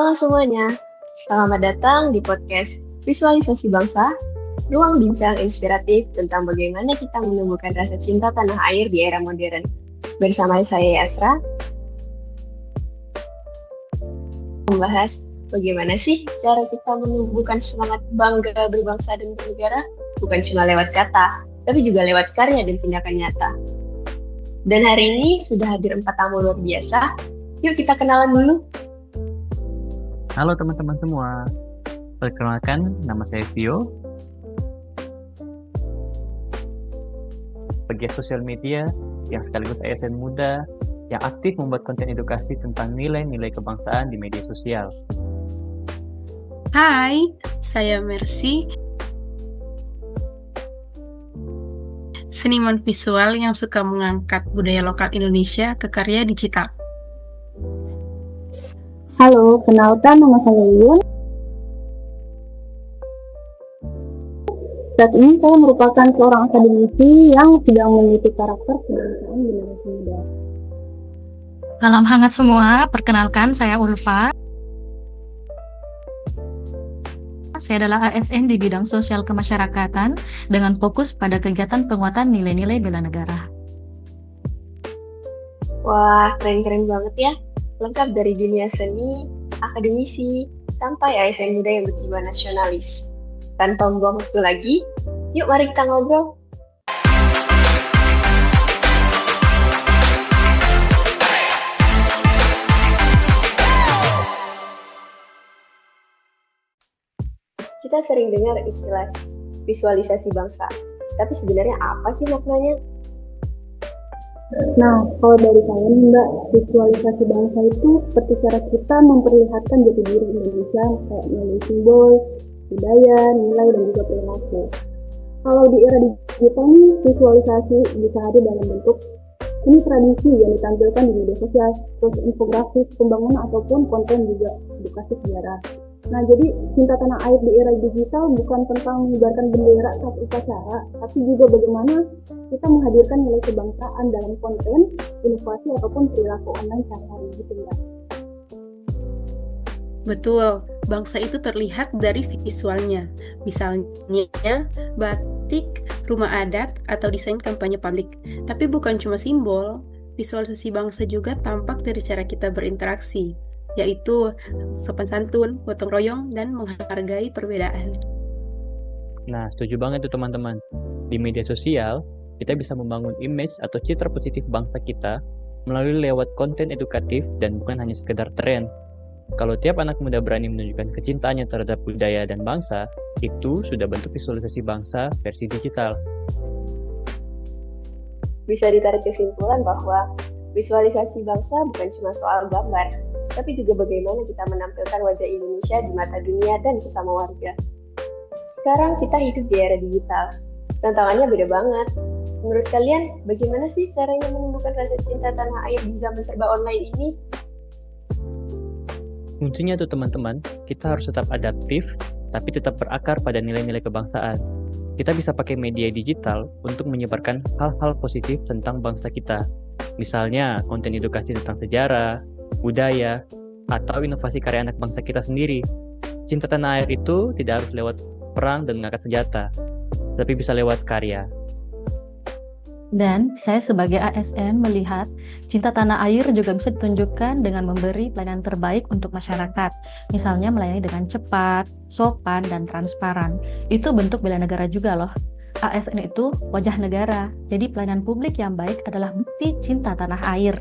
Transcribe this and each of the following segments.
Halo semuanya, selamat datang di podcast Visualisasi Bangsa, ruang bincang inspiratif tentang bagaimana kita menumbuhkan rasa cinta tanah air di era modern. Bersama saya Yasra, membahas bagaimana sih cara kita menumbuhkan semangat bangga berbangsa dan bernegara, bukan cuma lewat kata, tapi juga lewat karya dan tindakan nyata. Dan hari ini sudah hadir 4 tamu luar biasa. Yuk kita kenalan dulu. Halo teman-teman semua, perkenalkan nama saya Vio, pegiat sosial media yang sekaligus ASN muda yang aktif membuat konten edukasi tentang nilai-nilai kebangsaan di media sosial. Hai, saya Mercy, seniman visual yang suka mengangkat budaya lokal Indonesia ke karya digital. Halo, kenalkan nama saya Yun. Saat ini saya merupakan seorang akademisi yang sedang meneliti karakter kebangsaan generasi muda. Salam hangat semua, perkenalkan saya Ulfa. Saya adalah ASN di bidang sosial kemasyarakatan dengan fokus pada kegiatan penguatan nilai-nilai bela negara. Wah, keren-keren banget ya. Lengkap dari dunia seni, akademisi, sampai ASN muda yang berjiwa nasionalis. Tanpa membuang waktu lagi, yuk mari kita ngobrol. Kita sering dengar istilah visualisasi bangsa, tapi sebenarnya apa sih maknanya? Nah, kalau dari saya nih Mbak, visualisasi bangsa itu seperti cara kita memperlihatkan jati diri Indonesia kayak melalui simbol, budaya, nilai, dan juga perilaku. Kalau di era digital nih, visualisasi bisa hadir dalam bentuk seni tradisi yang ditampilkan di media sosial, terus infografis, pembangunan, ataupun konten juga edukasi sejarah. Nah, jadi cinta tanah air di era digital bukan tentang mengibarkan bendera saat upacara, tapi juga bagaimana kita menghadirkan nilai kebangsaan dalam konten, inovasi, ataupun perilaku online sehari-hari gitu ya. Betul, bangsa itu terlihat dari visualnya. Misalnya, batik, rumah adat, atau desain kampanye publik. Tapi bukan cuma simbol, visualisasi bangsa juga tampak dari cara kita berinteraksi, yaitu sopan santun, gotong royong, dan menghargai perbedaan. Nah, setuju banget tuh teman-teman. Di media sosial, kita bisa membangun image atau citra positif bangsa kita melalui lewat konten edukatif dan bukan hanya sekedar tren. Kalau tiap anak muda berani menunjukkan kecintaannya terhadap budaya dan bangsa, itu sudah bentuk visualisasi bangsa versi digital. Bisa ditarik kesimpulan bahwa visualisasi bangsa bukan cuma soal gambar, tapi juga bagaimana kita menampilkan wajah Indonesia di mata dunia dan sesama warga. Sekarang kita hidup di era digital. Tantangannya beda banget. Menurut kalian, bagaimana sih caranya menumbuhkan rasa cinta tanah air di zaman serba online ini? Kuncinya tuh teman-teman, kita harus tetap adaptif, tapi tetap berakar pada nilai-nilai kebangsaan. Kita bisa pakai media digital untuk menyebarkan hal-hal positif tentang bangsa kita. Misalnya, konten edukasi tentang sejarah, budaya, atau inovasi karya anak bangsa kita sendiri. Cinta tanah air itu tidak harus lewat perang dan mengangkat senjata, tapi bisa lewat karya. Dan saya sebagai ASN melihat cinta tanah air juga bisa ditunjukkan dengan memberi pelayanan terbaik untuk masyarakat. Misalnya melayani dengan cepat, sopan, dan transparan. Itu bentuk bela negara juga loh. ASN itu wajah negara, jadi pelayanan publik yang baik adalah bukti cinta tanah air.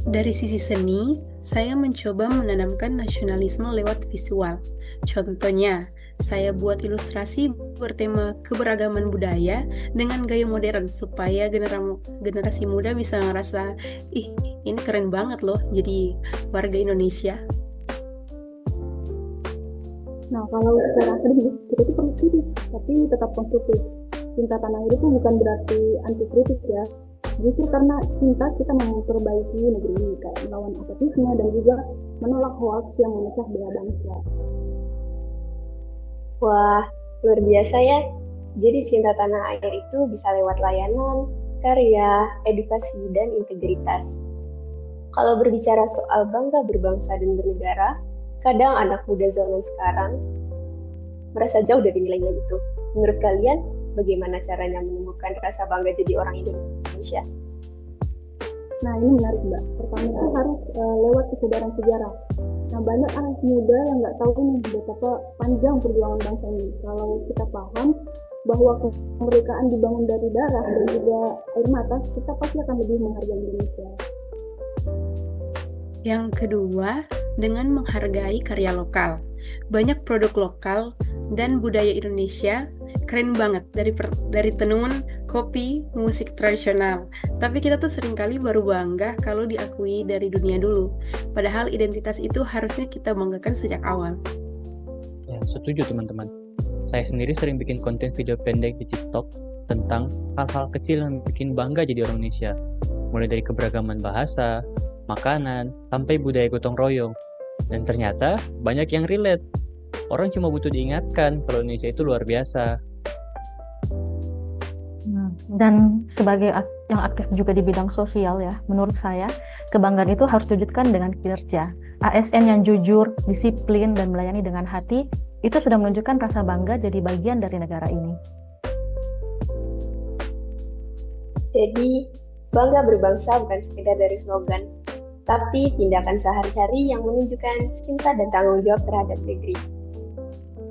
Dari sisi seni, saya mencoba menanamkan nasionalisme lewat visual. Contohnya, saya buat ilustrasi bertema keberagaman budaya dengan gaya modern supaya generasi muda bisa ngerasa, ini keren banget loh jadi warga Indonesia. Nah, kalau secara akademik, kita itu perlu kritis, tapi tetap konstruktif. Cinta tanah air itu bukan berarti anti kritis ya. Justru karena cinta kita memperbaiki negeri ini, kayak melawan apatisme dan juga menolak hoax yang memecah belah bangsa. Wah, luar biasa ya. Jadi cinta tanah air itu bisa lewat layanan, karya, edukasi, dan integritas. Kalau berbicara soal bangga berbangsa dan bernegara, kadang anak muda zaman sekarang merasa jauh dari nilai-nilai itu. Menurut kalian, bagaimana caranya menemukan rasa bangga jadi orang Indonesia? Nah, ini menarik, Mbak. Pertama itu harus lewat kesadaran sejarah. Nah, banyak anak muda yang nggak tahu nih betapa panjang perjuangan bangsa ini. Kalau kita paham bahwa kemerdekaan dibangun dari darah dan juga air mata, kita pasti akan lebih menghargai Indonesia. Yang kedua, dengan menghargai karya lokal. Banyak produk lokal dan budaya Indonesia keren banget, dari tenun, kopi, musik tradisional. Tapi kita tuh seringkali baru bangga kalau diakui dari dunia dulu. Padahal identitas itu harusnya kita banggakan sejak awal. Ya, setuju teman-teman. Saya sendiri sering bikin konten video pendek di TikTok tentang hal-hal kecil yang bikin bangga jadi orang Indonesia. Mulai dari keberagaman bahasa, makanan, sampai budaya gotong royong. Dan ternyata banyak yang relate. Orang cuma butuh diingatkan kalau Indonesia itu luar biasa. Dan sebagai yang aktif juga di bidang sosial ya, menurut saya kebanggaan itu harus diwujudkan dengan kinerja. ASN yang jujur, disiplin, dan melayani dengan hati, itu sudah menunjukkan rasa bangga jadi bagian dari negara ini. Jadi, bangga berbangsa bukan sekedar dari slogan, tapi tindakan sehari-hari yang menunjukkan cinta dan tanggung jawab terhadap negeri.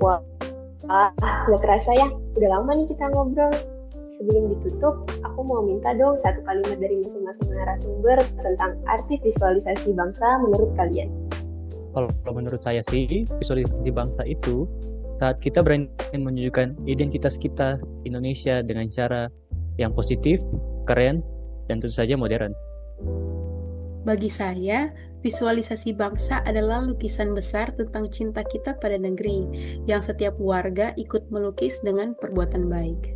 Wah, nggak kerasa ya, udah lama nih kita ngobrol. Sebelum ditutup, aku mau minta dong satu kalimat dari masing-masing narasumber tentang arti visualisasi bangsa menurut kalian. Kalau menurut saya sih, visualisasi bangsa itu saat kita berani menunjukkan identitas kita Indonesia dengan cara yang positif, keren, dan tentu saja modern. Bagi saya, visualisasi bangsa adalah lukisan besar tentang cinta kita pada negeri, yang setiap warga ikut melukis dengan perbuatan baik.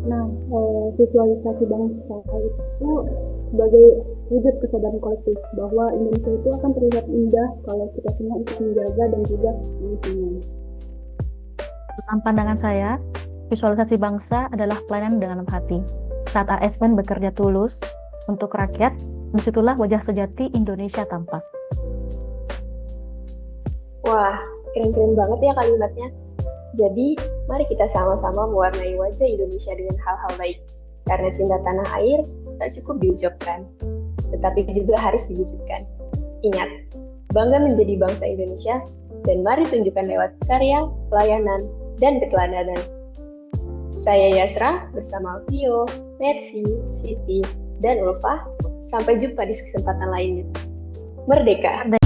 Nah, visualisasi bangsa itu sebagai wujud kesadaran kolektif bahwa Indonesia itu akan terlihat indah kalau kita semua ikut menjaga dan juga mengisinya. Dalam pandangan saya, visualisasi bangsa adalah pelayanan dengan hati. Saat ASN bekerja tulus untuk rakyat, disitulah wajah sejati Indonesia tampak. Wah, keren-keren banget ya kalimatnya. Jadi, mari kita sama-sama mewarnai wajah Indonesia dengan hal-hal baik. Karena cinta tanah air tak cukup diucapkan, tetapi juga harus diwujudkan. Ingat, bangga menjadi bangsa Indonesia, dan mari tunjukkan lewat karya, pelayanan, dan keteladanan. Saya Yasra bersama Vio, Mercy, Siti, dan Ulfa. Sampai jumpa di kesempatan lainnya. Merdeka!